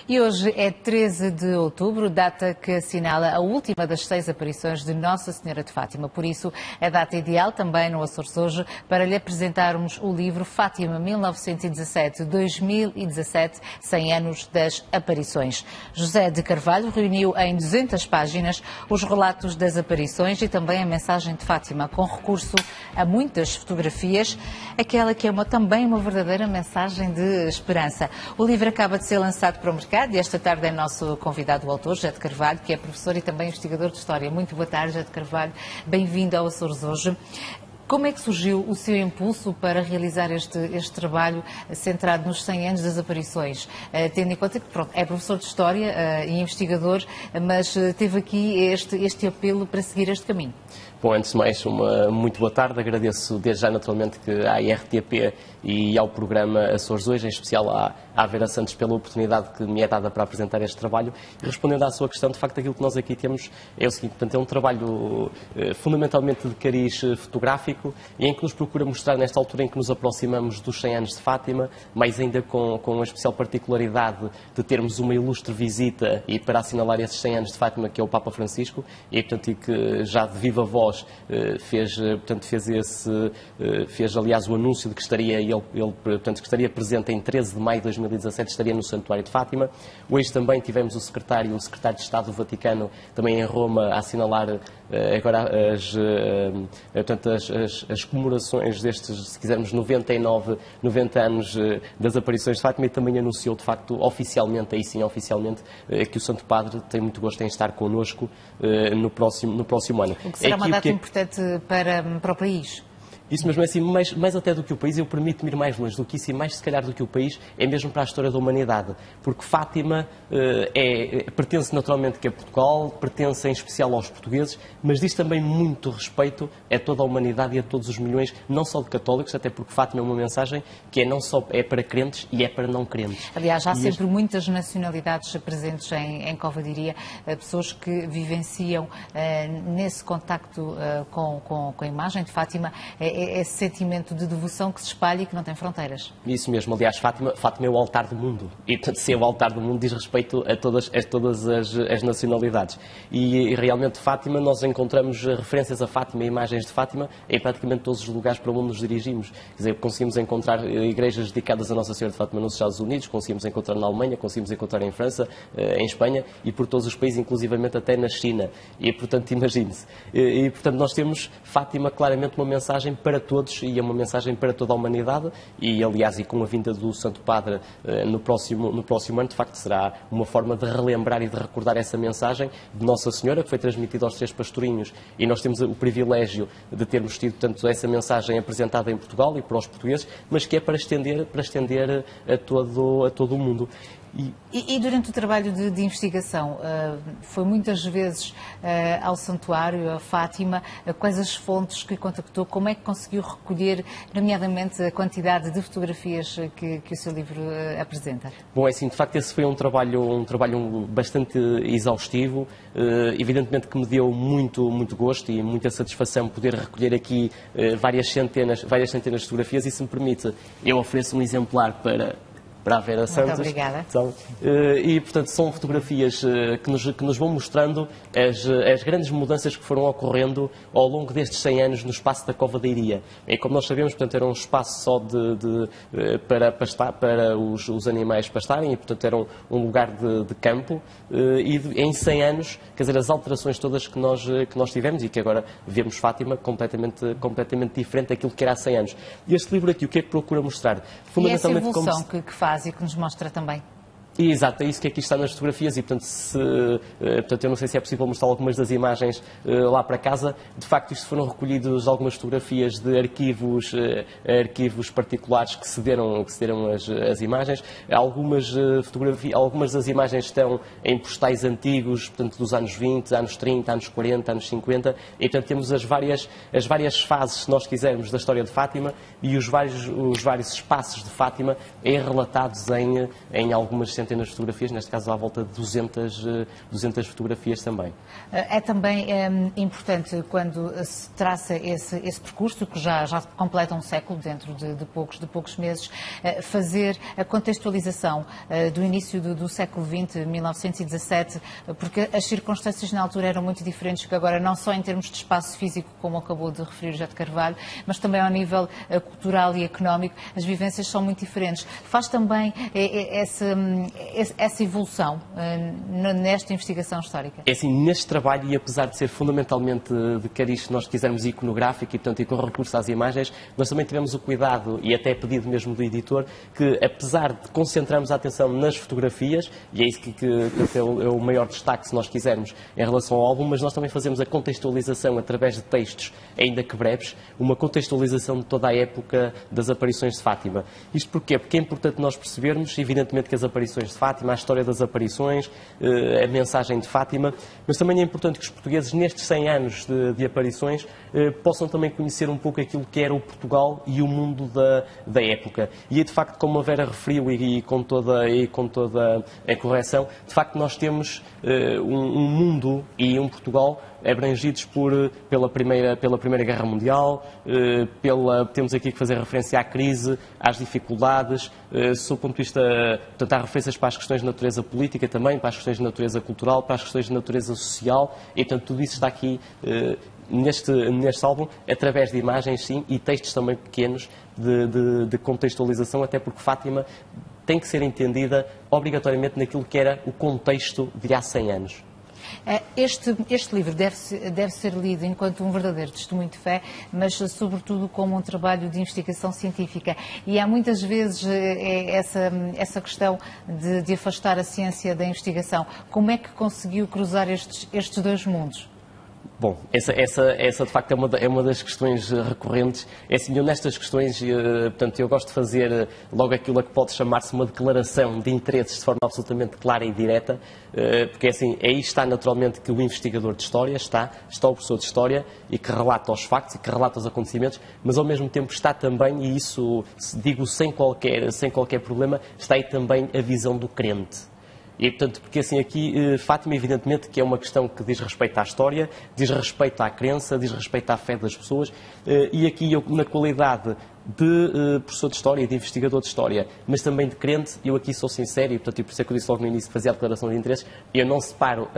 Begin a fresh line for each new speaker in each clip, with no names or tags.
E hoje é 13 de outubro, data que assinala a última das 6 aparições de Nossa Senhora de Fátima. Por isso, é data ideal também no Açores hoje para lhe apresentarmos o livro Fátima 1917-2017, 100 anos das aparições. José de Carvalho reuniu em 200 páginas os relatos das aparições e também a mensagem de Fátima, com recurso a muitas fotografias, aquela que é também uma verdadeira mensagem de esperança. O livro acaba de ser lançado para o mercado e esta tarde é nosso convidado o autor, José de Carvalho, que é professor e também investigador de História. Muito boa tarde, José de Carvalho. Bem-vindo ao Açores hoje. Como é que surgiu o seu impulso para realizar este trabalho centrado nos 100 anos das aparições? Tendo em conta que é professor de História e investigador, mas teve aqui este apelo para seguir este caminho.
Bom, antes de mais, uma muito boa tarde. Agradeço desde já, naturalmente, à IRTP e ao programa Açores hoje, em especial à Vera Santos, pela oportunidade que me é dada para apresentar este trabalho. E respondendo à sua questão, de facto, aquilo que nós aqui temos é o seguinte: portanto, é um trabalho fundamentalmente de cariz fotográfico e em que nos procura mostrar, nesta altura em que nos aproximamos dos 100 anos de Fátima, mais ainda com a especial particularidade de termos uma ilustre visita e para assinalar esses 100 anos de Fátima, que é o Papa Francisco, e, portanto, e que já de viva voz fez aliás o anúncio de que estaria que estaria presente em 13 de maio de 2017, estaria no Santuário de Fátima. Hoje também tivemos o secretário de Estado do Vaticano também em Roma a assinalar agora as comemorações destes, se quisermos, 90 anos das aparições de Fátima, e também anunciou, de facto, oficialmente, aí sim oficialmente, que o Santo Padre tem muito gosto em estar connosco no próximo ano.
O que será uma data importante para o país?
Isso mesmo é assim, mais até do que o país, eu permito-me ir mais longe do que isso, e mais se calhar do que o país, é mesmo para a história da humanidade, porque Fátima pertence naturalmente a Portugal, pertence em especial aos portugueses, mas diz também muito respeito a toda a humanidade e a todos os milhões, não só de católicos, até porque Fátima é uma mensagem que não só é para crentes e é para não crentes.
Aliás, há sempre muitas nacionalidades presentes em Covadonga, pessoas que vivenciam nesse contacto com a imagem de Fátima, esse sentimento de devoção que se espalha e que não tem fronteiras.
Isso mesmo. Aliás, Fátima é o altar do mundo. E, portanto, ser o altar do mundo diz respeito a todas as nacionalidades. E realmente, Fátima, nós encontramos referências a Fátima e imagens de Fátima em praticamente todos os lugares para onde nos dirigimos. Quer dizer, conseguimos encontrar igrejas dedicadas a Nossa Senhora de Fátima nos Estados Unidos, conseguimos encontrar na Alemanha, conseguimos encontrar em França, em Espanha e por todos os países, inclusivamente até na China. E, portanto, imagine-se. E, portanto, nós temos Fátima claramente uma mensagem para todos e é uma mensagem para toda a humanidade e, aliás, e com a vinda do Santo Padre no próximo ano, de facto, será uma forma de relembrar e de recordar essa mensagem de Nossa Senhora, que foi transmitida aos 3 pastorinhos, e nós temos o privilégio de termos tido, tanto essa mensagem apresentada em Portugal e para os portugueses, mas que é para estender a todo o mundo.
E durante o trabalho de investigação, foi muitas vezes ao santuário, a Fátima, quais as fontes que contactou, como é que conseguiu recolher, nomeadamente, a quantidade de fotografias que o seu livro apresenta?
Bom, é assim, de facto, esse foi um trabalho bastante exaustivo, evidentemente que me deu muito gosto e muita satisfação poder recolher aqui várias centenas de fotografias, e, se me permite, eu ofereço um exemplar para a Vera Santos.
Muito obrigada.
E, portanto, são fotografias que nos vão mostrando as grandes mudanças que foram ocorrendo ao longo destes 100 anos no espaço da Cova da Iria. E, como nós sabemos, portanto, era um espaço só para os animais pastarem, e, portanto, era um lugar de campo. E em 100 anos, quer dizer, as alterações todas que nós tivemos, e que agora vemos Fátima completamente diferente daquilo que era há 100 anos. E este livro aqui, o que é que procura mostrar?
E essa evolução que faz e que nos mostra também.
Exato, é isso que aqui está nas fotografias, e, portanto, eu não sei se é possível mostrar algumas das imagens lá para casa. De facto, isto foram recolhidos algumas fotografias de arquivos particulares que cederam as imagens. Algumas das imagens estão em postais antigos, portanto, dos anos 20, anos 30, anos 40, anos 50, e, portanto, temos as várias fases, se nós quisermos, da história de Fátima, e os vários espaços de Fátima relatados em algumas centenas centenas de fotografias, neste caso à volta de 200 fotografias também.
É também importante, quando se traça esse percurso, que já completa um século, dentro de poucos meses, fazer a contextualização do início do século XX, 1917, porque as circunstâncias na altura eram muito diferentes que agora, não só em termos de espaço físico, como acabou de referir José de Carvalho, mas também ao nível cultural e económico, as vivências são muito diferentes. Faz também essa evolução nesta investigação histórica?
É assim, neste trabalho, e apesar de ser fundamentalmente de cariz, se nós quisermos, iconográfico e, portanto, e com recurso às imagens, nós também tivemos o cuidado, e até pedido mesmo do editor, que apesar de concentrarmos a atenção nas fotografias, e é isso que é o maior destaque, se nós quisermos, em relação ao álbum, mas nós também fazemos a contextualização através de textos, ainda que breves, uma contextualização de toda a época das aparições de Fátima. Isto porquê? Porque é importante nós percebermos, evidentemente, que as aparições de Fátima, a história das aparições, a mensagem de Fátima, mas também é importante que os portugueses, nestes 100 anos de aparições, possam também conhecer um pouco aquilo que era o Portugal e o mundo da época. E é, de facto, como a Vera referiu, e com toda a correção, de facto nós temos um mundo e um Portugal abrangidos pela Primeira Guerra Mundial, temos aqui que fazer referência à crise, às dificuldades, sob o ponto de vista, portanto, há referências para as questões de natureza política também, para as questões de natureza cultural, para as questões de natureza social, e portanto tudo isso está aqui neste álbum, através de imagens, sim, e textos também pequenos de contextualização, até porque Fátima tem que ser entendida obrigatoriamente naquilo que era o contexto de há 100 anos.
Este livro deve ser lido enquanto um verdadeiro testemunho de fé, mas sobretudo como um trabalho de investigação científica. E há muitas vezes essa questão de afastar a ciência da investigação. Como é que conseguiu cruzar estes dois mundos?
Bom, essa de facto é uma das questões recorrentes. É assim, eu nestas questões, portanto, eu gosto de fazer logo aquilo a que pode chamar-se uma declaração de interesses de forma absolutamente clara e direta, porque assim, aí está naturalmente que o investigador de História está o professor de História e que relata os factos e que relata os acontecimentos, mas ao mesmo tempo está também, e isso digo sem qualquer problema, está aí também a visão do crente. E, portanto, porque assim aqui, Fátima, evidentemente, que é uma questão que diz respeito à história, diz respeito à crença, diz respeito à fé das pessoas, e aqui eu, na qualidade de professor de História, de investigador de História, mas também de crente, eu aqui sou sincero, e portanto, por isso é que eu disse logo no início que fazia a declaração de interesses, eu não separo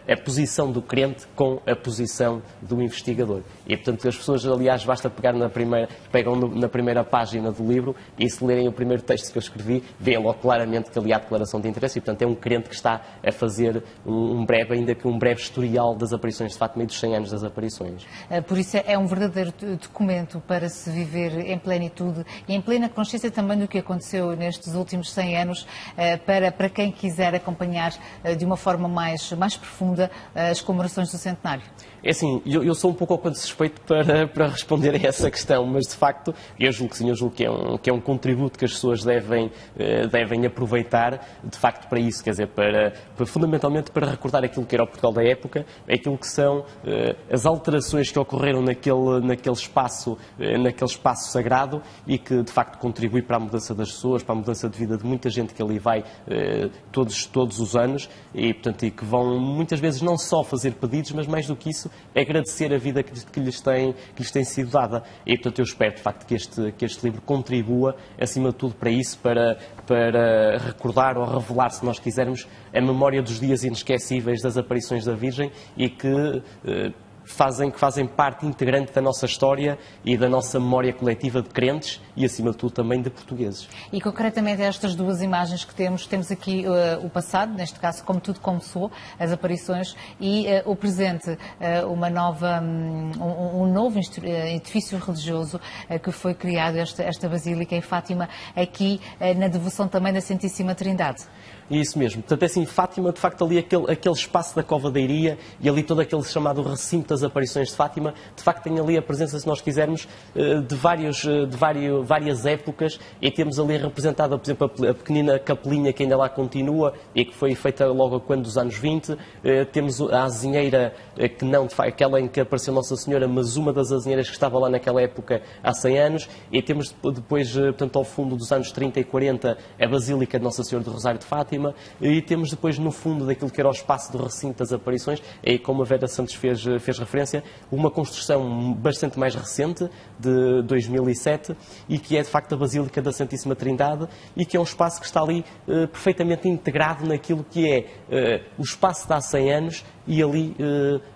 a posição do crente com a posição do investigador. E, portanto, as pessoas, aliás, basta pegam na primeira página do livro e se lerem o primeiro texto que eu escrevi, veem logo claramente que ali há declaração de interesse e, portanto, é um crente que está a fazer um breve historial das aparições de Fátima e dos 100 anos das aparições.
Por isso é um verdadeiro documento para se viver em plenitude e em plena consciência também do que aconteceu nestes últimos 100 anos, para quem quiser acompanhar de uma forma mais profunda as comemorações do centenário.
É assim, eu sou um pouco ao quanto suspeito para responder a essa questão, mas de facto, eu julgo que sim, eu julgo que é um contributo que as pessoas devem aproveitar, de facto, para isso, quer dizer, fundamentalmente para recordar aquilo que era o Portugal da época, aquilo que são as alterações que ocorreram naquele espaço sagrado e que, de facto, contribui para a mudança das pessoas, para a mudança de vida de muita gente que ali vai todos os anos e, portanto, e que vão muitas vezes não só fazer pedidos, mas mais do que isso, agradecer a vida que lhes tem sido dada. E, portanto, eu espero, de facto, que este livro contribua, acima de tudo, para isso, para recordar ou revelar, se nós quisermos, a memória dos dias inesquecíveis das aparições da Virgem e que fazem parte integrante da nossa história e da nossa memória coletiva de crentes e, acima de tudo, também de portugueses.
E, concretamente, estas duas imagens que temos aqui o passado, neste caso, como tudo começou, as aparições, e o presente, um novo edifício religioso que foi criado, esta Basílica em Fátima, aqui na devoção também da Santíssima Trindade.
Isso mesmo. Portanto, é assim, Fátima, de facto, ali aquele espaço da Cova da Iria e ali todo aquele chamado recinto das das aparições de Fátima, de facto tem ali a presença, se nós quisermos, de várias épocas, e temos ali representada, por exemplo, a pequenina capelinha que ainda lá continua e que foi feita logo quando dos anos 20, temos a azinheira, que não, aquela em que apareceu Nossa Senhora, mas uma das azinheiras que estava lá naquela época há 100 anos, e temos depois, portanto, ao fundo dos anos 30 e 40, a Basílica de Nossa Senhora do Rosário de Fátima, e temos depois no fundo daquilo que era o espaço do recinto das aparições, e como a Vera Santos fez referência, uma construção bastante mais recente, de 2007, e que é de facto a Basílica da Santíssima Trindade, e que é um espaço que está ali perfeitamente integrado naquilo que é o espaço de há 100 anos e ali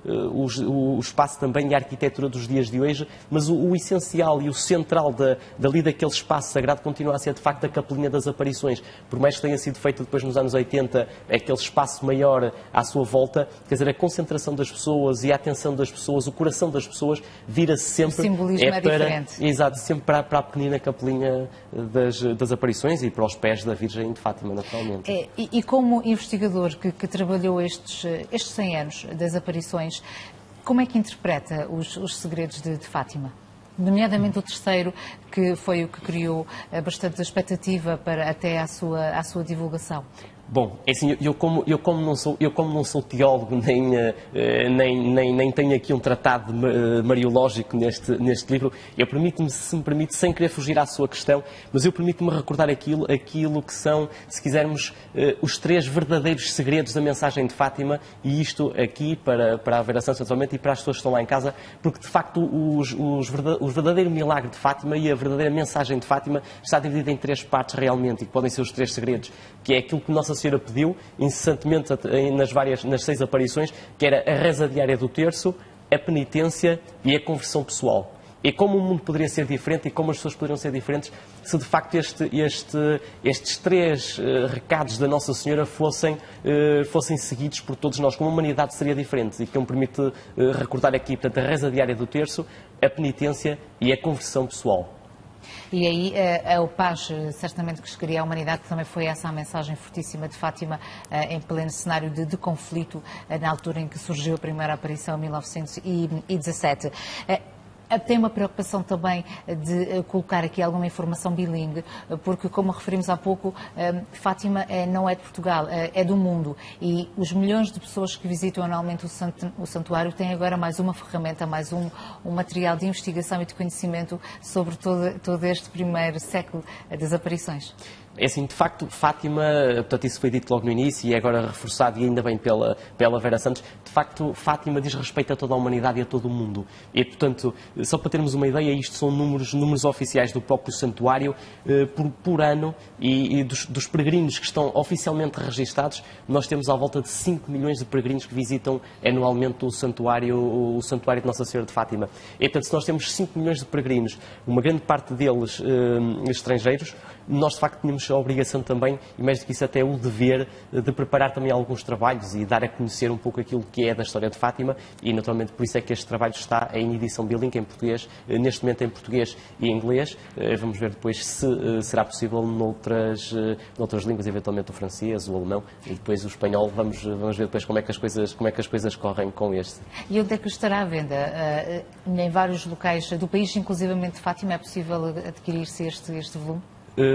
o espaço também e a arquitetura dos dias de hoje, mas o essencial e o central dali daquele espaço sagrado continua a ser de facto a Capelinha das Aparições, por mais que tenha sido feito depois nos anos 80, aquele espaço maior à sua volta, quer dizer, a concentração das pessoas e a atenção das pessoas, o coração das pessoas vira-se sempre...
O simbolismo é diferente.
Exato, sempre para a pequenina Capelinha das Aparições e para os pés da Virgem de Fátima, naturalmente.
E como investigador que trabalhou estes 100 anos das aparições, como é que interpreta os segredos de Fátima? Nomeadamente o terceiro, que foi o que criou bastante expectativa até à sua divulgação.
Bom, é assim, eu como não sou teólogo, nem tenho aqui um tratado mariológico neste livro, eu permito-me, se me permite, sem querer fugir à sua questão, mas eu permito-me recordar aquilo que são, se quisermos, os 3 verdadeiros segredos da mensagem de Fátima, e isto aqui para a Vera Santos atualmente e para as pessoas que estão lá em casa, porque de facto o verdadeiro milagre de Fátima e a verdadeira mensagem de Fátima está dividida em 3 partes realmente, e que podem ser os 3 segredos, que é aquilo que Nossa Senhora pediu incessantemente nas 6 aparições, que era a reza diária do terço, a penitência e a conversão pessoal. E como o mundo poderia ser diferente e como as pessoas poderiam ser diferentes se de facto estes 3 recados da Nossa Senhora fossem seguidos por todos nós, como a humanidade seria diferente. E que me permite recordar aqui, portanto, a reza diária do terço, a penitência e a conversão pessoal.
E aí a paz, certamente que chegaria à humanidade, que também foi essa a mensagem fortíssima de Fátima em pleno cenário de conflito, na altura em que surgiu a primeira aparição, em 1917. Tem uma preocupação também de colocar aqui alguma informação bilingue, porque, como referimos há pouco, Fátima não é de Portugal, é do mundo. E os milhões de pessoas que visitam anualmente o santuário têm agora mais uma ferramenta, mais um material de investigação e de conhecimento sobre todo este primeiro século das aparições.
É assim, de facto, Fátima, portanto, isso foi dito logo no início e é agora reforçado, e ainda bem pela Vera Santos, de facto, Fátima diz respeito a toda a humanidade e a todo o mundo. E, portanto, só para termos uma ideia, isto são números oficiais do próprio santuário por ano, e dos peregrinos que estão oficialmente registados, nós temos à volta de 5 milhões de peregrinos que visitam anualmente o santuário de Nossa Senhora de Fátima. E, portanto, se nós temos 5 milhões de peregrinos, uma grande parte deles estrangeiros, nós de facto tínhamos a obrigação também, e mais do que isso até o dever, de preparar também alguns trabalhos e dar a conhecer um pouco aquilo que é da história de Fátima, e naturalmente por isso é que este trabalho está em edição bilingue em português, neste momento em português e em inglês. Vamos ver depois se será possível noutras línguas, eventualmente o francês, o alemão e depois o espanhol. Vamos ver depois como é que as coisas correm com este.
E onde é que estará à venda? Em vários locais do país, inclusivamente de Fátima, é possível adquirir-se este volume?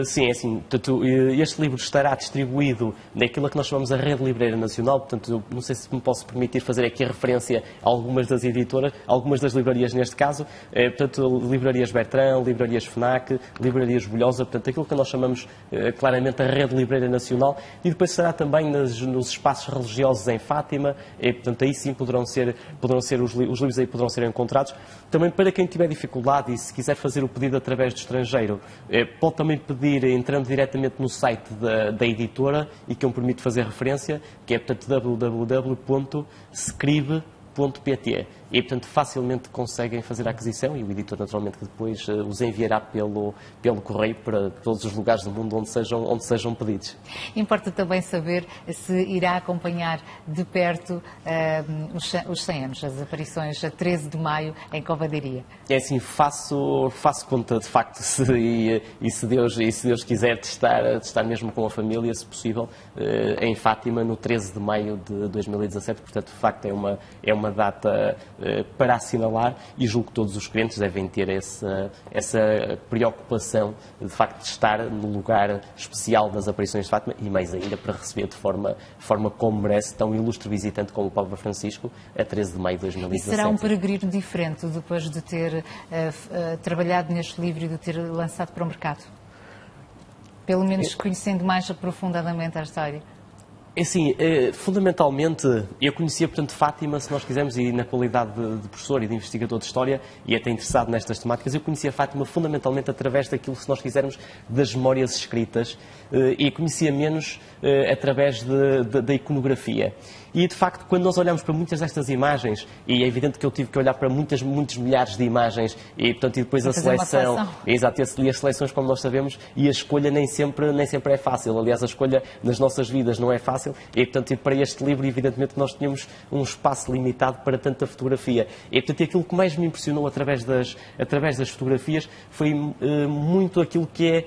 Sim, é assim, portanto, este livro estará distribuído naquilo que nós chamamos a Rede Livreira Nacional, portanto, eu não sei se me posso permitir fazer aqui a referência a algumas das editoras, algumas das livrarias neste caso, portanto, livrarias Bertrand, livrarias FNAC, livrarias Bolhosa, portanto, aquilo que nós chamamos claramente a Rede Livreira Nacional, e depois será também nos espaços religiosos em Fátima, e, portanto, aí sim poderão ser os livros aí poderão ser encontrados. Também para quem tiver dificuldade e se quiser fazer o pedido através do estrangeiro, pode também pedir entrando diretamente no site da editora, e que eu me permito fazer referência, que é, portanto, www.scribe.pt. E, portanto, facilmente conseguem fazer a aquisição, e o editor, naturalmente, que depois os enviará pelo correio para todos os lugares do mundo onde sejam pedidos. Importa
também saber se irá acompanhar de perto os 100 anos, as aparições a 13 de maio em Covadeiria.
É assim, faço conta, de facto, se Deus quiser, de estar mesmo com a família, se possível, em Fátima, no 13 de maio de 2017. Portanto, de facto, é uma data para assinalar, e julgo que todos os crentes devem ter essa preocupação de facto de estar no lugar especial das aparições de Fátima, e mais ainda para receber de forma como merece tão ilustre visitante como o Papa Francisco a 13 de maio de 2017.
E será um peregrino diferente depois de ter trabalhado neste livro e de ter lançado para o mercado? Pelo menos conhecendo mais aprofundadamente a história.
É assim, fundamentalmente, eu conhecia, portanto, Fátima, se nós quisermos, e na qualidade de professor e de investigador de História, e até interessado nestas temáticas, eu conhecia Fátima fundamentalmente através daquilo, se nós quisermos, das memórias escritas, e conhecia menos através da iconografia. E, de facto, quando nós olhamos para muitas destas imagens, e é evidente que eu tive que olhar para muitos milhares de imagens, e, portanto, e depois a seleção, exato, e as seleções, como nós sabemos, e a escolha nem sempre é fácil. Aliás, a escolha nas nossas vidas não é fácil, e, portanto, e para este livro, evidentemente, nós tínhamos um espaço limitado para tanta fotografia. E, portanto, aquilo que mais me impressionou através das fotografias foi muito aquilo que é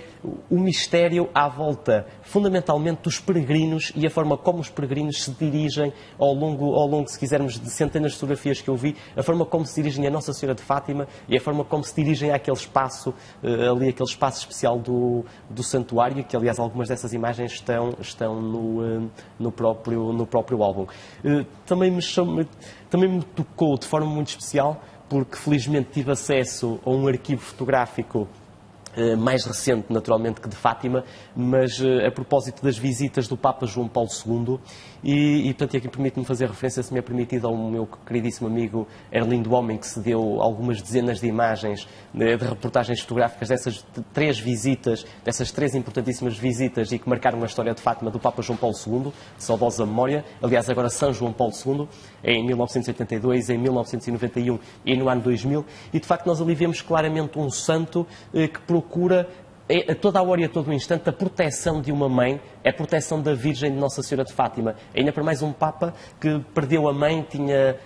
o mistério à volta, fundamentalmente, dos peregrinos e a forma como os peregrinos se dirigem ao longo, se quisermos, de centenas de fotografias que eu vi, a forma como se dirigem a Nossa Senhora de Fátima e a forma como se dirigem àquele espaço, aquele espaço especial do santuário, que aliás algumas dessas imagens estão no próprio álbum. Também me tocou de forma muito especial, porque felizmente tive acesso a um arquivo fotográfico mais recente, naturalmente, que de Fátima, mas a propósito das visitas do Papa João Paulo II, e portanto, aqui permite-me fazer referência, se me é permitido, ao meu queridíssimo amigo Erlindo Homem, que se deu algumas dezenas de imagens, de reportagens fotográficas dessas três importantíssimas visitas e que marcaram a história de Fátima do Papa João Paulo II, de saudosa memória, aliás, agora São João Paulo II, em 1982, em 1991 e no ano 2000, e de facto nós ali vemos claramente um santo que procura a toda a hora e a todo o instante a proteção de uma mãe, a proteção da Virgem de Nossa Senhora de Fátima. Ainda para mais um Papa que perdeu a mãe,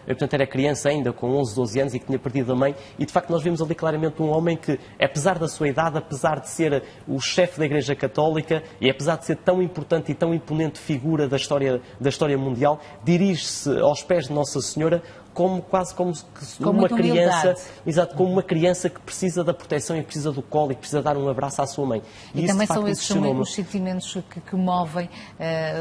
portanto era criança ainda, com 11, 12 anos, e que tinha perdido a mãe, e de facto nós vemos ali claramente um homem que, apesar da sua idade, apesar de ser o chefe da Igreja Católica, e apesar de ser tão importante e tão imponente figura da história mundial, dirige-se aos pés de Nossa Senhora quase como uma criança, exato, como uma criança que precisa da proteção e precisa do colo e que precisa dar um abraço à sua mãe.
E também são esses os sentimentos que movem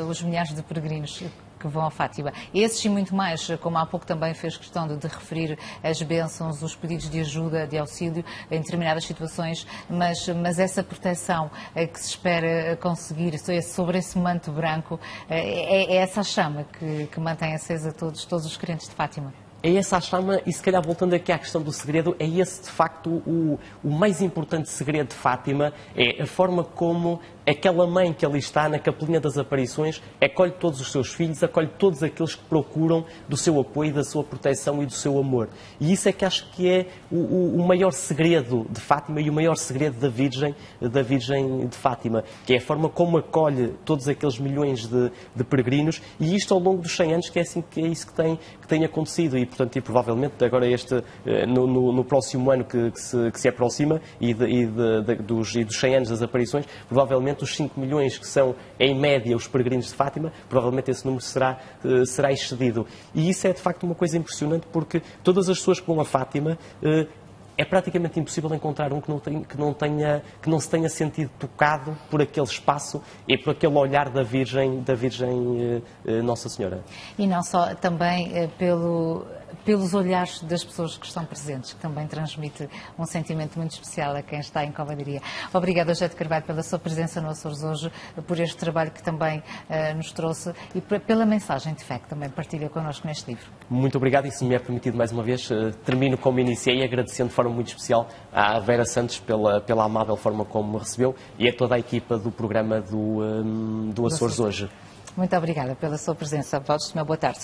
os milhares de peregrinos que vão a Fátima. Esses e muito mais, como há pouco também fez questão de referir as bênçãos, os pedidos de ajuda, de auxílio em determinadas situações, mas essa proteção que se espera conseguir sobre esse manto branco, é essa chama que mantém acesa todos os crentes de Fátima.
É essa a chama, e se calhar voltando aqui à questão do segredo, é esse de facto o mais importante segredo de Fátima, é a forma como aquela mãe que ali está na Capelinha das Aparições acolhe todos os seus filhos, acolhe todos aqueles que procuram do seu apoio, da sua proteção e do seu amor. E isso é que acho que é o maior segredo de Fátima e o maior segredo da Virgem de Fátima, que é a forma como acolhe todos aqueles milhões de peregrinos, e isto ao longo dos 100 anos, que é isso que tem acontecido. E, portanto, provavelmente agora no próximo ano que se aproxima dos 100 anos das aparições, provavelmente os 5 milhões que são, em média, os peregrinos de Fátima, provavelmente esse número será excedido. E isso é, de facto, uma coisa impressionante, porque todas as pessoas que vão a Fátima, é praticamente impossível encontrar um que não se tenha sentido tocado por aquele espaço e por aquele olhar da Virgem Nossa Senhora.
E não só, também pelos olhares das pessoas que estão presentes, que também transmite um sentimento muito especial a quem está em Covadonga. Obrigada, José de Carvalho, pela sua presença no Açores hoje, por este trabalho que também nos trouxe e pela mensagem de fé que também partilha connosco neste livro.
Muito obrigado, e se me é permitido mais uma vez, termino como iniciei, agradecendo de forma muito especial à Vera Santos pela amável forma como me recebeu e a toda a equipa do programa do Açores hoje.
Muito obrigada pela sua presença. Uma boa tarde.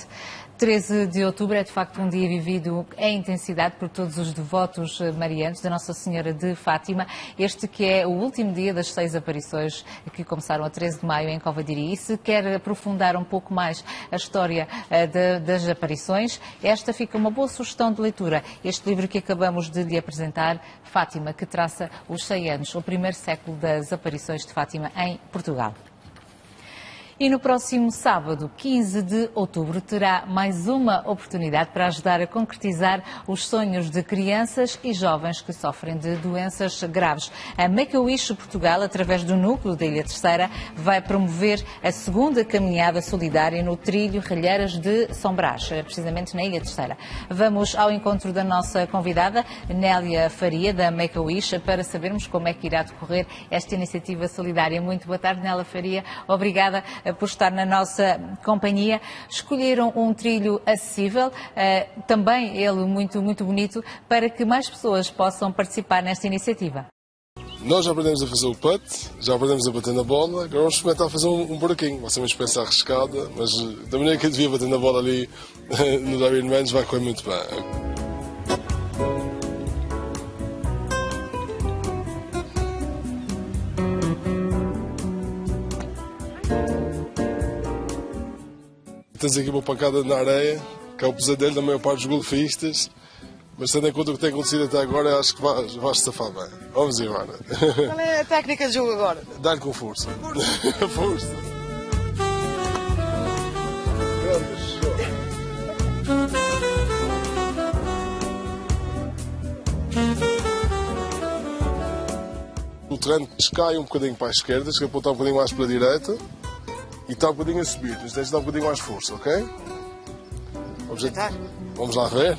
13 de outubro é de facto um dia vivido em intensidade por todos os devotos marianos da Nossa Senhora de Fátima. Este que é o último dia das 6 aparições que começaram a 13 de maio em Covadonga. E se quer aprofundar um pouco mais a história das aparições, esta fica uma boa sugestão de leitura. Este livro que acabamos de lhe apresentar, Fátima, que traça os 100 anos, o primeiro século das aparições de Fátima em Portugal. E no próximo sábado, 15 de outubro, terá mais uma oportunidade para ajudar a concretizar os sonhos de crianças e jovens que sofrem de doenças graves. A Make-A-Wish Portugal, através do núcleo da Ilha Terceira, vai promover a segunda caminhada solidária no trilho Relheiras de São Brás, precisamente na Ilha Terceira. Vamos ao encontro da nossa convidada, Nélia Faria, da Make-A-Wish, para sabermos como é que irá decorrer esta iniciativa solidária. Muito boa tarde, Nélia Faria. Obrigada por estar na nossa companhia. Escolheram um trilho acessível, também ele muito bonito, para que mais pessoas possam participar nesta iniciativa.
Nós já aprendemos a fazer o putt, já aprendemos a bater na bola, agora vamos experimentar a fazer um buraquinho. Vai ser uma experiência arriscada, mas da maneira que eu devia bater na bola ali no Ironman vai correr muito bem. Tens aqui uma pancada na areia, que é o pesadelo da maior parte dos golfistas. Mas tendo em conta o que tem acontecido até agora, acho que vais safar bem. Vamos embora.
Qual é a técnica de jogo agora?
Dar-lhe com força. Força. Grande show. O terreno cai um bocadinho para a esquerda, tens que apontar um bocadinho mais para a direita e está um bocadinho a subir. Tens de dar um bocadinho mais força, ok? Vamos lá ver.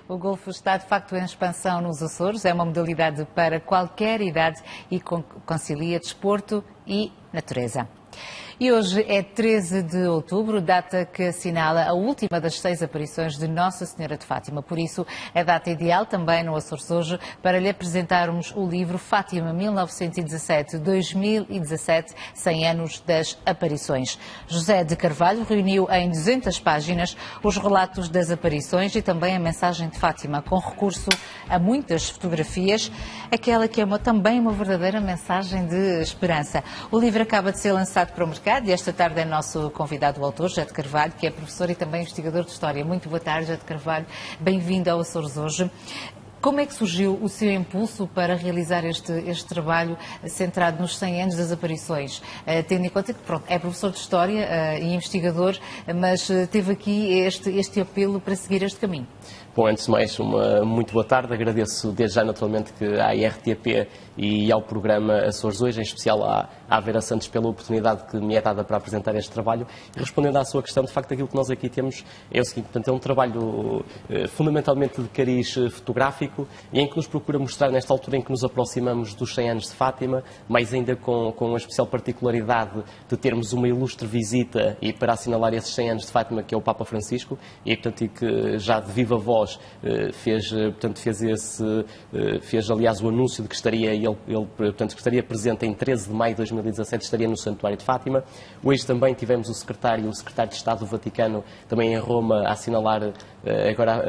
O golfe está, de facto, em expansão nos Açores. É uma modalidade para qualquer idade e concilia desporto e natureza. E hoje é 13 de outubro, data que assinala a última das 6 aparições de Nossa Senhora de Fátima. Por isso, é data ideal também no Açores hoje para lhe apresentarmos o livro Fátima 1917-2017, 100 anos das aparições. José de Carvalho reuniu em 200 páginas os relatos das aparições e também a mensagem de Fátima, com recurso a muitas fotografias, aquela que é também uma verdadeira mensagem de esperança. O livro acaba de ser lançado para o mercado e esta tarde é nosso convidado o autor, José de Carvalho, que é professor e também investigador de História. Muito boa tarde, José de Carvalho. Bem-vindo ao Açores hoje. Como é que surgiu o seu impulso para realizar este trabalho centrado nos 100 anos das aparições? Tendo em conta que é professor de História e investigador, mas teve aqui este apelo para seguir este caminho.
Bom, antes de mais, uma muito boa tarde. Agradeço desde já, naturalmente, à IRTP e ao programa Açores Hoje, em especial à Vera Santos, pela oportunidade que me é dada para apresentar este trabalho. E respondendo à sua questão, de facto, aquilo que nós aqui temos é o seguinte: portanto, é um trabalho fundamentalmente de cariz fotográfico e em que nos procura mostrar, nesta altura em que nos aproximamos dos 100 anos de Fátima, mais ainda com a especial particularidade de termos uma ilustre visita e para assinalar esses 100 anos de Fátima, que é o Papa Francisco, e portanto, que já de viva voz fez aliás o anúncio de que estaria que estaria presente em 13 de maio de 2017, estaria no Santuário de Fátima. Hoje também tivemos o secretário de Estado do Vaticano também em Roma a assinalar agora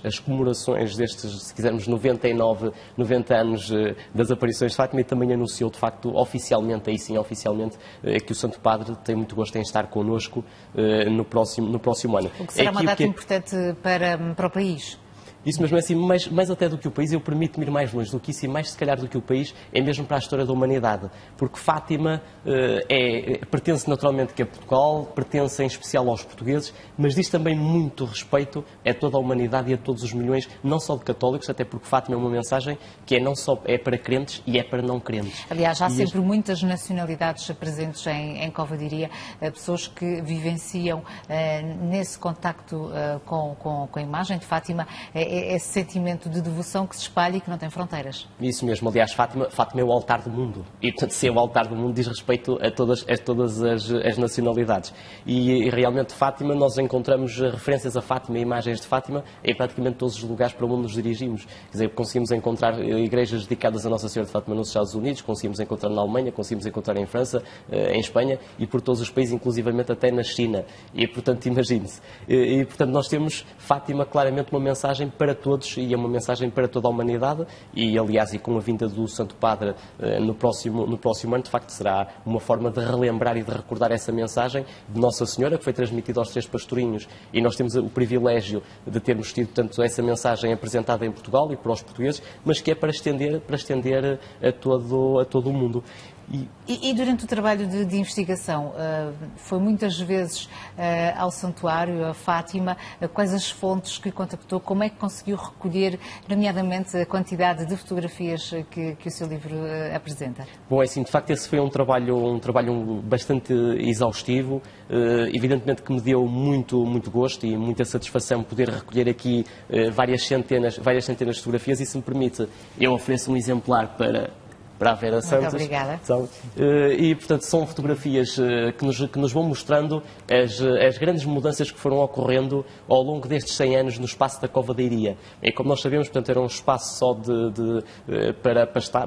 as comemorações destes, se quisermos, 90 anos das aparições de Fátima, e também anunciou, de facto, oficialmente, aí sim, oficialmente, que o Santo Padre tem muito gosto em estar connosco no próximo ano.
O que será uma data importante para o país?
Isso mesmo, é assim, mais até do que o país, eu permito-me ir mais longe do que isso, e mais se calhar do que o país, é mesmo para a história da humanidade, porque Fátima pertence naturalmente a Portugal, pertence em especial aos portugueses, mas diz também muito respeito a toda a humanidade e a todos os milhões, não só de católicos, até porque Fátima é uma mensagem que não só é para crentes e é para não crentes.
Aliás, há sempre muitas nacionalidades presentes em Covadíria, pessoas que vivenciam nesse contacto com a imagem de Fátima, esse sentimento de devoção que se espalha e que não tem fronteiras.
Isso mesmo. Aliás, Fátima é o altar do mundo. E, portanto, ser o altar do mundo diz respeito a todas as nacionalidades. E realmente, Fátima, nós encontramos referências a Fátima e imagens de Fátima em praticamente todos os lugares para onde nos dirigimos. Quer dizer, conseguimos encontrar igrejas dedicadas a Nossa Senhora de Fátima nos Estados Unidos, conseguimos encontrar na Alemanha, conseguimos encontrar em França, em Espanha e por todos os países, inclusivamente até na China. E, portanto, imagine-se. E, portanto, nós temos Fátima claramente uma mensagem para todos e é uma mensagem para toda a humanidade e, aliás, e com a vinda do Santo Padre no próximo ano, de facto, será uma forma de relembrar e de recordar essa mensagem de Nossa Senhora, que foi transmitida aos 3 pastorinhos, e nós temos o privilégio de termos tido, portanto, essa mensagem apresentada em Portugal e para os portugueses, mas que é para estender a todo o mundo.
E durante o trabalho de investigação, foi muitas vezes ao santuário, a Fátima, quais as fontes que contactou, como é que conseguiu recolher, nomeadamente, a quantidade de fotografias que o seu livro apresenta?
Bom, é assim, de facto, esse foi um trabalho bastante exaustivo, evidentemente que me deu muito gosto e muita satisfação poder recolher aqui várias centenas de fotografias, e se me permite, eu ofereço um exemplar para a Vera Santos.
Muito obrigada.
E, portanto, são fotografias que nos vão mostrando as grandes mudanças que foram ocorrendo ao longo destes 100 anos no espaço da Cova da Iria. E, como nós sabemos, portanto, era um espaço só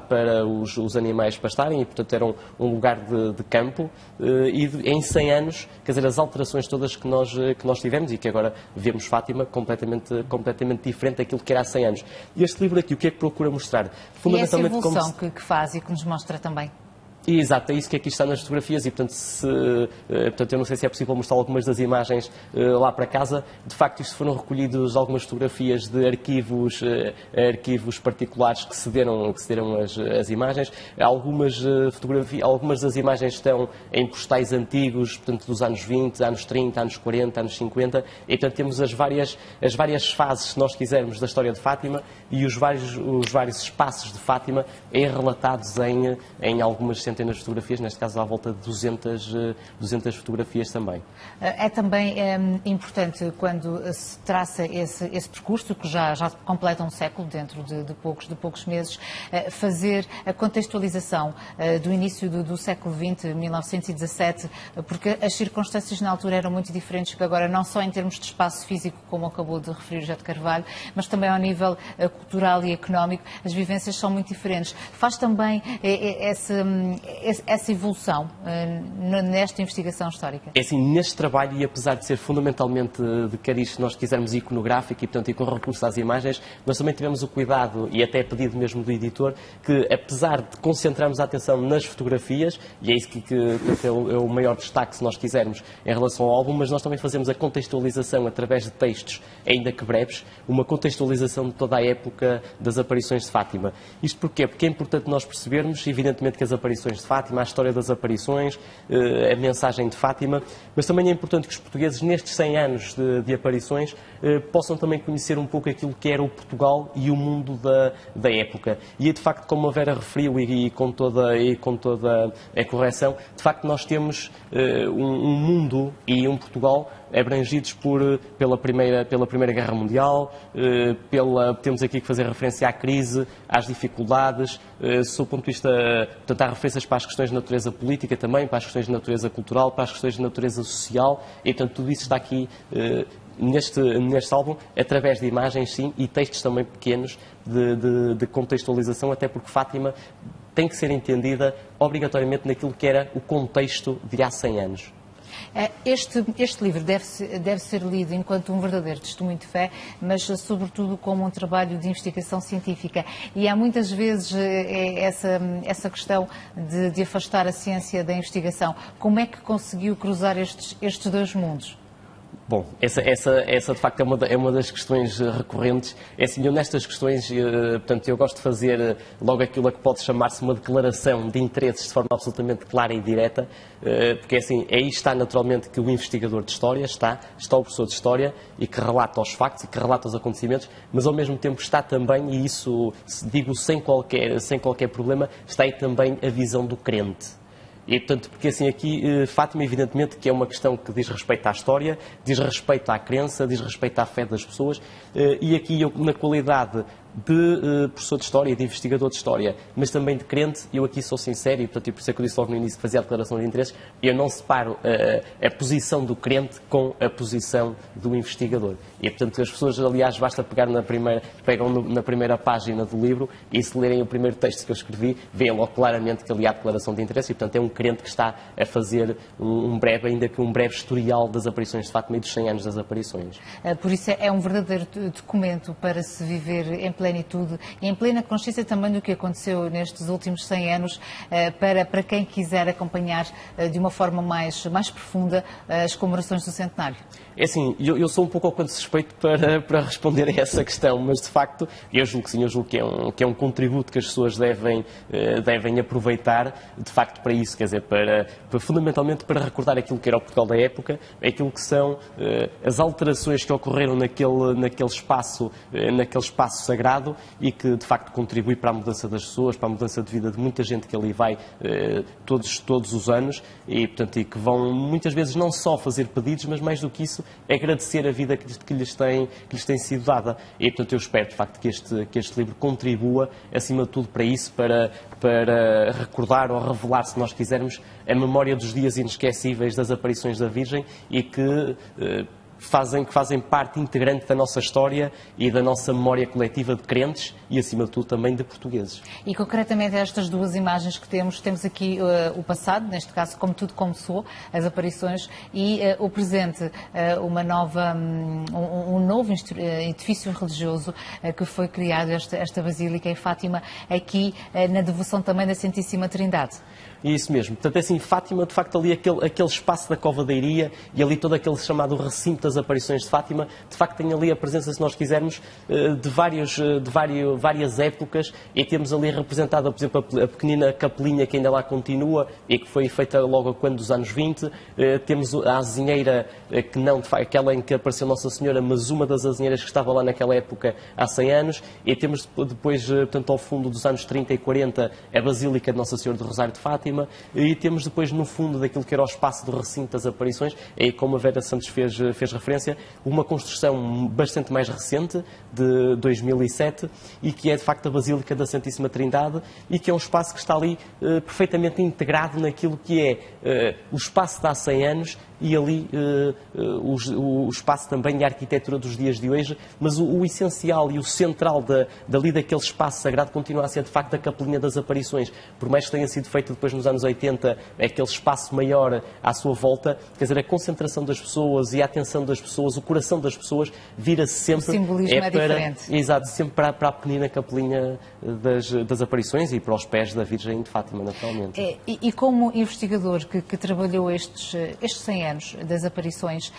para os animais pastarem e, portanto, era um lugar de campo. E em 100 anos, quer dizer, as alterações todas que nós tivemos e que agora vemos Fátima completamente diferente daquilo que era há 100 anos. E este livro aqui, o que é que procura mostrar?
Fundamentalmente, e essa evolução que faz e que nos mostra também.
Exato, é isso que aqui está nas fotografias e, portanto, eu não sei se é possível mostrar algumas das imagens lá para casa. De facto, isto foram recolhidos algumas fotografias de arquivos particulares que cederam as imagens. Algumas das imagens estão em postais antigos, portanto, dos anos 20, anos 30, anos 40, anos 50. E, portanto, temos as várias fases, se nós quisermos, da história de Fátima e os vários espaços de Fátima relatados em algumas centenas de fotografias, neste caso à volta de 200 fotografias também.
É também importante, quando se traça esse percurso, que já completa um século, dentro de poucos meses, fazer a contextualização do início do século XX, 1917, porque as circunstâncias na altura eram muito diferentes que agora, não só em termos de espaço físico, como acabou de referir José de Carvalho, mas também ao nível cultural e económico, as vivências são muito diferentes. Faz também essa evolução nesta investigação histórica? É
assim, neste trabalho, e apesar de ser fundamentalmente de cariz, se nós quisermos, iconográfico e, portanto, e com recurso às imagens, nós também tivemos o cuidado, e até pedido mesmo do editor, que apesar de concentrarmos a atenção nas fotografias, e é isso que é o maior destaque, se nós quisermos, em relação ao álbum, mas nós também fazemos a contextualização através de textos, ainda que breves, uma contextualização de toda a época das aparições de Fátima. Isto porquê? Porque é importante nós percebermos, evidentemente, que as aparições de Fátima, a história das aparições, a mensagem de Fátima, mas também é importante que os portugueses, nestes 100 anos de aparições, possam também conhecer um pouco aquilo que era o Portugal e o mundo da época. E, de facto, como a Vera referiu e com toda a correção, de facto nós temos um mundo e um Portugal abrangidos pela Primeira Guerra Mundial, temos aqui que fazer referência à crise, às dificuldades, sob o ponto de vista, portanto, há referências para as questões de natureza política também, para as questões de natureza cultural, para as questões de natureza social, e, portanto, tudo isso está aqui neste álbum, através de imagens, sim, e textos também pequenos de contextualização, até porque Fátima tem que ser entendida obrigatoriamente naquilo que era o contexto de há 100 anos.
Este livro deve ser lido enquanto um verdadeiro testemunho de fé, mas sobretudo como um trabalho de investigação científica. E há muitas vezes essa questão de afastar a ciência da investigação. Como é que conseguiu cruzar estes dois mundos?
Bom, essa de facto é uma das questões recorrentes. É assim, eu nestas questões, portanto, eu gosto de fazer logo aquilo a que pode chamar-se uma declaração de interesses de forma absolutamente clara e direta, porque assim, aí está naturalmente que o investigador de história está o professor de história e que relata os factos e que relata os acontecimentos, mas ao mesmo tempo está também, e isso digo sem qualquer problema, está aí também a visão do crente. E, portanto, porque assim aqui, Fátima, evidentemente, que é uma questão que diz respeito à história, diz respeito à crença, diz respeito à fé das pessoas, e aqui eu, na qualidade de professor de História, de investigador de História, mas também de crente. Eu aqui sou sincero e, portanto, por isso é que eu disse logo no início que fazia a declaração de interesses, eu não separo a posição do crente com a posição do investigador. E, portanto, as pessoas, aliás, basta pegam na primeira página do livro e, se lerem o primeiro texto que eu escrevi, veem logo claramente que ali há declaração de interesse e, portanto, é um crente que está a fazer um breve historial das aparições de Fátima e dos 100 anos das aparições.
Por isso é um verdadeiro documento para se viver em plenitude e em plena consciência também do que aconteceu nestes últimos 100 anos, para quem quiser acompanhar de uma forma mais profunda as comemorações do centenário.
É assim, eu sou um pouco ao quanto suspeito para responder a essa questão, mas de facto, eu julgo que sim, eu julgo que é um contributo que as pessoas devem aproveitar, de facto, para isso, quer dizer, fundamentalmente para recordar aquilo que era o Portugal da época, aquilo que são as alterações que ocorreram naquele espaço sagrado e que, de facto, contribui para a mudança das pessoas, para a mudança de vida de muita gente que ali vai todos os anos e, portanto, e que vão muitas vezes não só fazer pedidos, mas mais do que isso, agradecer a vida que lhes tem sido dada. E, portanto, eu espero, de facto, que este livro contribua, acima de tudo, para isso, para recordar ou revelar, se nós quisermos, a memória dos dias inesquecíveis das aparições da Virgem e que fazem parte integrante da nossa história e da nossa memória coletiva de crentes e, acima de tudo, também de portugueses.
E, concretamente, estas duas imagens que temos aqui o passado, neste caso, como tudo começou, as aparições, e o presente, um novo edifício religioso que foi criado, esta Basílica em Fátima, aqui na devoção também da Santíssima Trindade.
Isso mesmo. Portanto, é assim, Fátima, de facto, ali aquele espaço da Cova da Iria e ali todo aquele chamado recinto das aparições de Fátima, de facto tem ali a presença, se nós quisermos, de várias épocas e temos ali representada, por exemplo, a pequenina capelinha que ainda lá continua e que foi feita logo quando dos anos 20. Temos a azinheira, aquela em que apareceu Nossa Senhora, mas uma das azinheiras que estava lá naquela época há 100 anos. E temos depois, portanto, ao fundo dos anos 30 e 40, a Basílica de Nossa Senhora do Rosário de Fátima. E temos depois, no fundo daquilo que era o espaço do recinto das aparições, e como a Vera Santos fez referência, uma construção bastante mais recente, de 2007, e que é de facto a Basílica da Santíssima Trindade, e que é um espaço que está ali perfeitamente integrado naquilo que é o espaço de há 100 anos e ali o espaço também e a arquitetura dos dias de hoje, mas o essencial e o central daquele espaço sagrado continua a ser de facto a Capelinha das Aparições, por mais que tenha sido feito depois nos anos 80, aquele espaço maior à sua volta, quer dizer, a concentração das pessoas e a atenção das pessoas, o coração das pessoas vira-se sempre...
O simbolismo é diferente.
Exato, sempre para a pequenina Capelinha das Aparições e para os pés da Virgem de Fátima, naturalmente.
E como investigador que trabalhou estes 100 anos das aparições,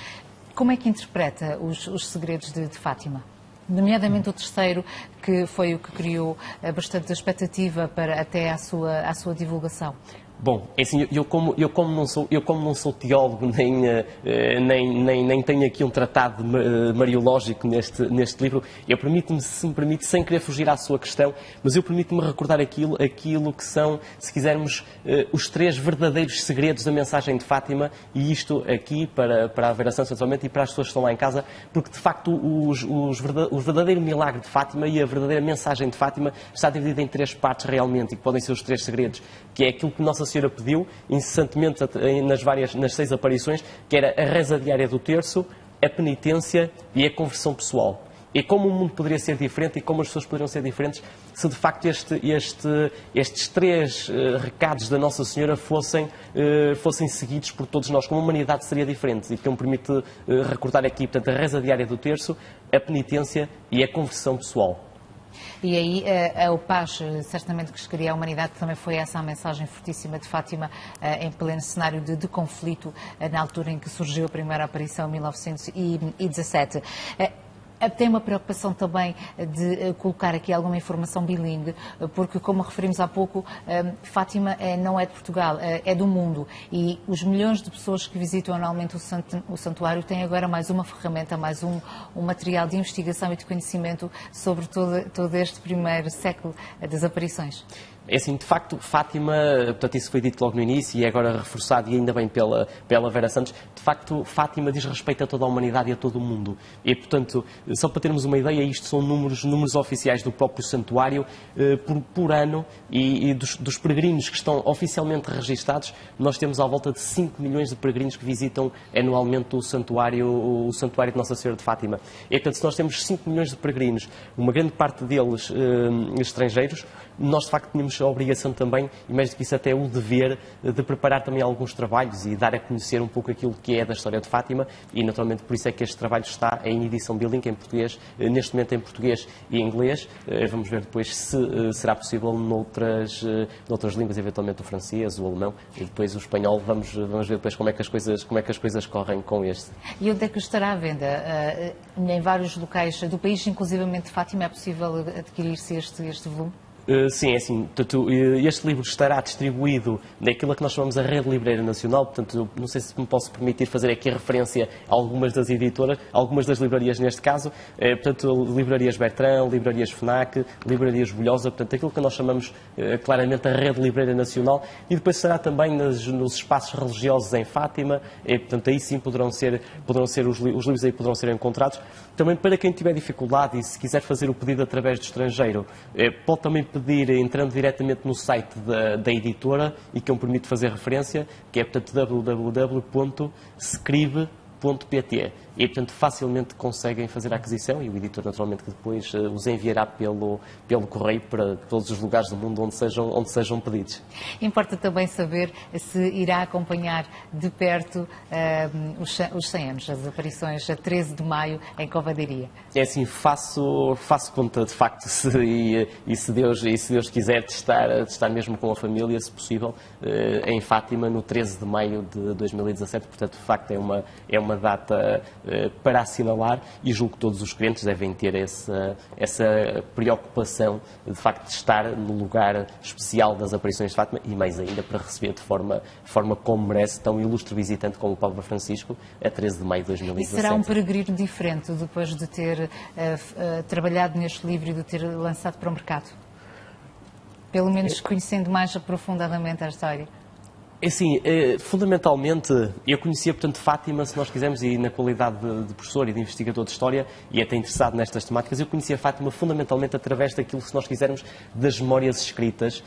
como é que interpreta os segredos de Fátima? Nomeadamente o terceiro, que foi o que criou bastante expectativa até à sua divulgação.
Bom, é assim, eu como não sou teólogo, nem tenho aqui um tratado mariológico neste livro, eu permito-me, se me permite, sem querer fugir à sua questão, mas eu permito-me recordar aquilo que são, se quisermos, os 3 verdadeiros segredos da mensagem de Fátima, e isto aqui para a Vera Santos, atualmente, e para as pessoas que estão lá em casa, porque de facto o verdadeiro milagre de Fátima e a verdadeira mensagem de Fátima está dividida em 3 partes realmente, e que podem ser os 3 segredos, que é aquilo que Nossa Senhora pediu incessantemente nas 6 aparições, que era a reza diária do terço, a penitência e a conversão pessoal. E como o mundo poderia ser diferente e como as pessoas poderiam ser diferentes se de facto estes 3 recados da Nossa Senhora fossem seguidos por todos nós, como a humanidade seria diferente. E que me permite recordar aqui, portanto, a reza diária do terço, a penitência e a conversão pessoal.
E aí o Paz, certamente que chegaria à humanidade, também foi essa a mensagem fortíssima de Fátima em pleno cenário de conflito, na altura em que surgiu a primeira aparição, em 1917. Tem uma preocupação também de colocar aqui alguma informação bilíngue, porque, como referimos há pouco, Fátima não é de Portugal, é do mundo. E os milhões de pessoas que visitam anualmente o santuário têm agora mais uma ferramenta, mais um material de investigação e de conhecimento sobre todo este primeiro século das aparições.
É assim, de facto, Fátima, portanto, isso foi dito logo no início e é agora reforçado e ainda bem pela Vera Santos, de facto, Fátima diz respeito a toda a humanidade e a todo o mundo. E, portanto, só para termos uma ideia, isto são números oficiais do próprio santuário por ano e dos peregrinos que estão oficialmente registados, nós temos à volta de 5 milhões de peregrinos que visitam anualmente o santuário de Nossa Senhora de Fátima. E, portanto, se nós temos 5 milhões de peregrinos, uma grande parte deles estrangeiros, nós de facto tínhamos a obrigação também, e mais do que isso até o dever, de preparar também alguns trabalhos e dar a conhecer um pouco aquilo que é da história de Fátima e naturalmente por isso é que este trabalho está em edição bilingue em português, neste momento em português e inglês. Vamos ver depois se será possível noutras línguas, eventualmente o francês, o alemão e depois o espanhol. Vamos ver depois como é que as coisas correm com este.
E onde é que estará à venda? Em vários locais do país, inclusivamente Fátima, é possível adquirir-se este volume?
Sim, é assim. Portanto, este livro estará distribuído naquilo que nós chamamos a Rede Livreira Nacional. Portanto, não sei se me posso permitir fazer aqui a referência a algumas das editoras, algumas das livrarias neste caso. Portanto, livrarias Bertrand, livrarias FNAC, livrarias Bolhosa. Portanto, aquilo que nós chamamos claramente a Rede Livreira Nacional. E depois será também nos espaços religiosos em Fátima. Portanto, aí sim poderão ser os livros aí poderão ser encontrados. Também para quem tiver dificuldade e se quiser fazer o pedido através do estrangeiro, pode também pedir entrando diretamente no site da editora e que eu me permito fazer referência, que é, portanto, www.scribe.pt. E, portanto, facilmente conseguem fazer a aquisição e o editor, naturalmente, que depois os enviará pelo correio para todos os lugares do mundo onde sejam pedidos.
Importa também saber se irá acompanhar de perto os 100 anos, as aparições a 13 de maio em Covadeiria.
É assim, faço conta, de facto, se Deus quiser, de estar mesmo com a família, se possível, em Fátima, no 13 de maio de 2017. Portanto, de facto, é uma data para assinalar e julgo que todos os crentes devem ter essa preocupação de facto de estar no lugar especial das aparições de Fátima e mais ainda para receber de forma como merece tão ilustre visitante como o Papa Francisco a 13 de maio de 2017.
E será um peregrino diferente depois de ter trabalhado neste livro e de ter lançado para o mercado? Pelo menos conhecendo mais aprofundadamente a história.
É assim, fundamentalmente, eu conhecia, portanto, Fátima, se nós quisermos, e na qualidade de professor e de investigador de história, e até interessado nestas temáticas, eu conhecia Fátima fundamentalmente através daquilo, se nós quisermos, das memórias escritas,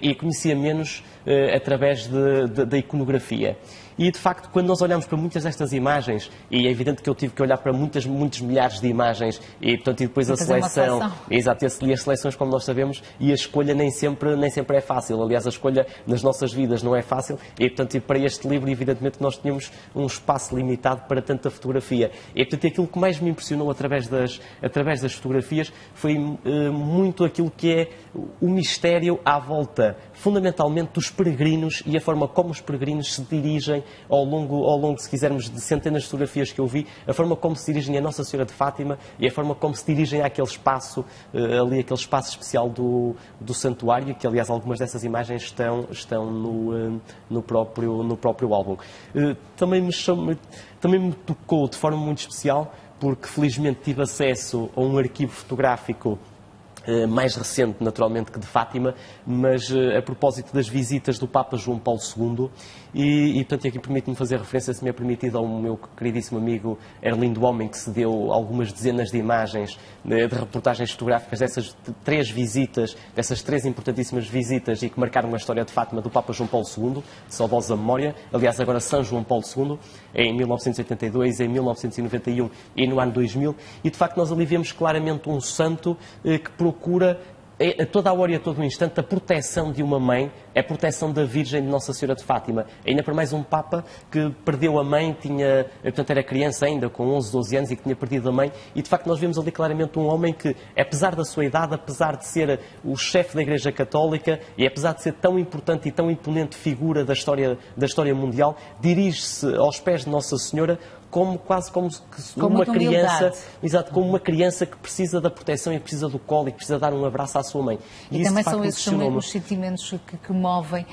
e conhecia menos através da iconografia. E, de facto, quando nós olhamos para muitas destas imagens, e é evidente que eu tive que olhar para muitos milhares de imagens, e, portanto, e depois a seleção. Exato, e as seleções, como nós sabemos, e a escolha nem sempre é fácil. Aliás, a escolha nas nossas vidas não é fácil, e, portanto, e para este livro, evidentemente, nós tínhamos um espaço limitado para tanta fotografia. E, portanto, aquilo que mais me impressionou através das fotografias foi muito aquilo que é o mistério à volta, fundamentalmente, dos peregrinos e a forma como os peregrinos se dirigem ao longo, se quisermos, de centenas de fotografias que eu vi, a forma como se dirigem a Nossa Senhora de Fátima e a forma como se dirigem àquele espaço, aquele espaço especial do santuário, que aliás algumas dessas imagens estão no próprio álbum. Também me tocou de forma muito especial, porque felizmente tive acesso a um arquivo fotográfico mais recente, naturalmente, que de Fátima, mas a propósito das visitas do Papa João Paulo II, e portanto, aqui permite-me fazer referência, se me é permitido, ao meu queridíssimo amigo Erlindo Homem, que se deu algumas dezenas de imagens, de reportagens fotográficas dessas 3 visitas, dessas 3 importantíssimas visitas e que marcaram a história de Fátima do Papa João Paulo II, de saudosa memória, aliás, agora São João Paulo II, em 1982, em 1991 e no ano 2000, e de facto nós ali vemos claramente um santo que procura a toda a hora e a todo o instante a proteção de uma mãe, a proteção da Virgem de Nossa Senhora de Fátima. Ainda para mais um Papa que perdeu a mãe, portanto era criança ainda, com 11, 12 anos e que tinha perdido a mãe, e de facto nós vemos ali claramente um homem que, apesar da sua idade, apesar de ser o chefe da Igreja Católica e apesar de ser tão importante e tão imponente figura da história mundial, dirige-se aos pés de Nossa Senhora quase como uma criança, exato, como uma criança que precisa da proteção e precisa do colo e que precisa dar um abraço à sua mãe.
E também são esses também os sentimentos que movem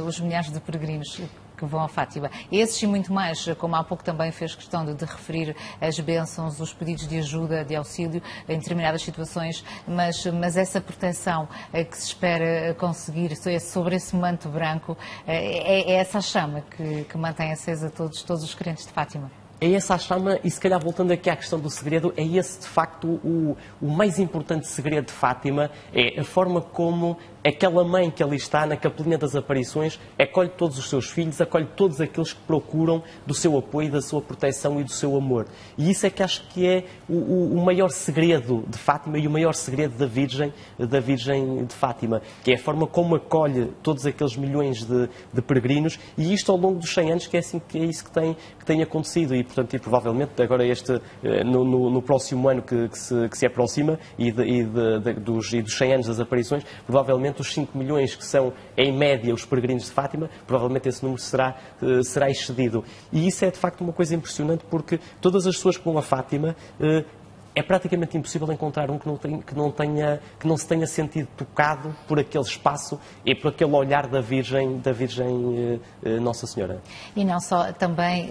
os milhares de peregrinos. que vão a Fátima. Esses e muito mais, como há pouco também fez questão de referir as bênçãos, os pedidos de ajuda, de auxílio em determinadas situações, mas essa proteção que se espera conseguir sobre esse manto branco, é essa chama que mantém acesa todos os crentes de Fátima.
É essa a chama, e se calhar voltando aqui à questão do segredo, é esse de facto o mais importante segredo de Fátima, é a forma como aquela mãe que ali está na Capelinha das Aparições acolhe todos os seus filhos, acolhe todos aqueles que procuram do seu apoio, da sua proteção e do seu amor. E isso é que acho que é o maior segredo de Fátima e o maior segredo da Virgem de Fátima, que é a forma como acolhe todos aqueles milhões de peregrinos, e isto ao longo dos 100 anos, que é isso que tem acontecido. E, portanto, provavelmente agora no próximo ano que se aproxima dos 100 anos das aparições, provavelmente os 5 milhões que são, em média, os peregrinos de Fátima, provavelmente esse número será excedido. E isso é, de facto, uma coisa impressionante, porque todas as pessoas que vão a Fátima, é praticamente impossível encontrar um que não se tenha sentido tocado por aquele espaço e por aquele olhar da Virgem Nossa Senhora.
E não só, também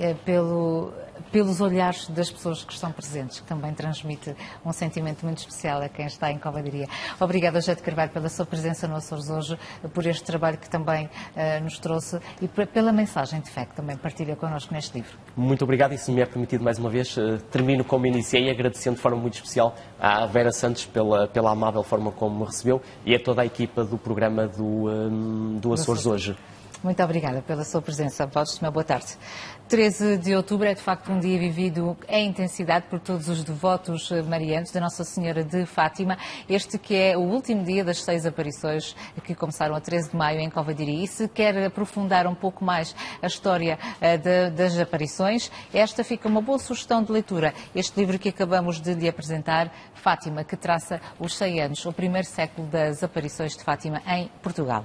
pelos olhares das pessoas que estão presentes, que também transmite um sentimento muito especial a quem está em Covadonga. Obrigada, José de Carvalho, pela sua presença no Açores hoje, por este trabalho que também nos trouxe e pela mensagem de fé que também partilha connosco neste livro.
Muito obrigado, e se me é permitido mais uma vez, termino como iniciei, agradecendo de forma muito especial à Vera Santos pela amável forma como me recebeu e a toda a equipa do programa do Açores hoje.
Muito obrigada pela sua presença. Valdes, uma boa tarde. 13 de outubro é de facto um dia vivido em intensidade por todos os devotos marianos da Nossa Senhora de Fátima. Este que é o último dia das 6 aparições que começaram a 13 de maio em Covadonga. E se quer aprofundar um pouco mais a história das aparições, esta fica uma boa sugestão de leitura. Este livro que acabamos de lhe apresentar, Fátima, que traça os 100 anos, o primeiro século das aparições de Fátima em Portugal.